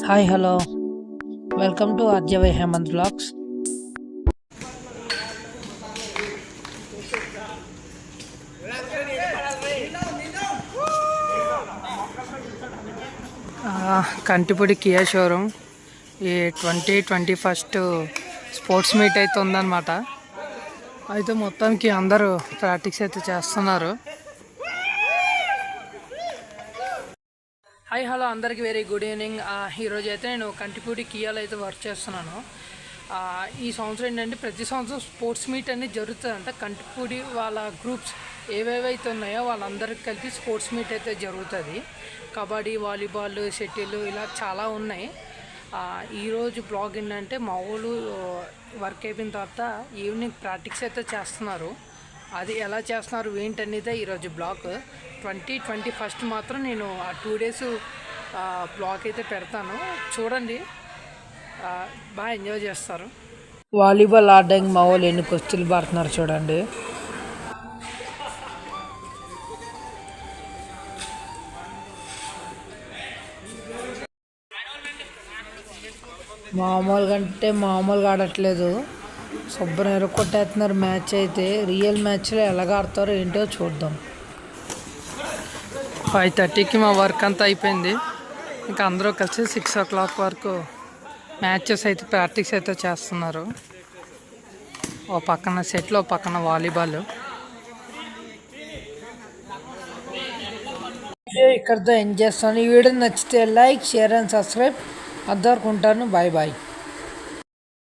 Hi hello welcome to RJY Hemanth blogs. Kantipudi Kia showroom ఈ 2021 sports meet అయితే ఉందన్నమాట. అయితే మొత్తానికి అందరూ ప్రాక్టీస్ అయితే చేస్తున్నారు. హాయ్ హలో అందరికీ వెరీ గుడ్ ఈవినింగ్. ఈరోజు అయితే నేను కంటిపూడి కియాలో అయితే వర్క్ చేస్తున్నాను. ఈ సంవత్సరం ఏంటంటే ప్రతి సంవత్సరం స్పోర్ట్స్ మీట్ అనేది జరుగుతుందంట. కంటిపూడి వాళ్ళ గ్రూప్స్ ఏవేవైతే ఉన్నాయో వాళ్ళందరికీ కలిపి స్పోర్ట్స్ మీట్ అయితే జరుగుతుంది. కబడ్డీ, వాలీబాల్, షటిల్ ఇలా చాలా ఉన్నాయి. ఈరోజు బ్లాగ్ ఏంటంటే మా వాళ్ళు వర్క్ అయిపోయిన తర్వాత ఈవినింగ్ ప్రాక్టీస్ అయితే చేస్తున్నారు. అది ఎలా చేస్తున్నారు ఏంటనేదే ఈరోజు బ్లాగ్. 2021 మాత్రం నేను ఆ 2 days బ్లాగ్ అయితే పెడతాను, చూడండి, బాగా ఎంజాయ్ చేస్తారు. వాలీబాల్ ఆడడానికి మా వాళ్ళు ఎన్ని కుస్తీలు పడుతున్నారు చూడండి. మామూలుగా ఆడట్లేదు, శుభ్రం ఎరగొట్టేస్తున్నారు. మ్యాచ్ అయితే రియల్ మ్యాచ్లో ఎలాగ ఆడతారో ఏంటో చూద్దాం. 5:30కి మా వర్క్ అంతా అయిపోయింది. ఇంకా అందరూ కలిసి 6 o'clock వరకు మ్యాచెస్ అయితే ప్రాక్టీస్ అయితే చేస్తున్నారు. ఓ పక్కన సెట్లో పక్కన వాలీబాల్. ఇక్కడితో ఎంజాయ్ చేస్తాను. ఈ వీడియో నచ్చితే లైక్, షేర్ అండ్ సబ్స్క్రైబ్. అందరికి ఉంటాను. Bye bye.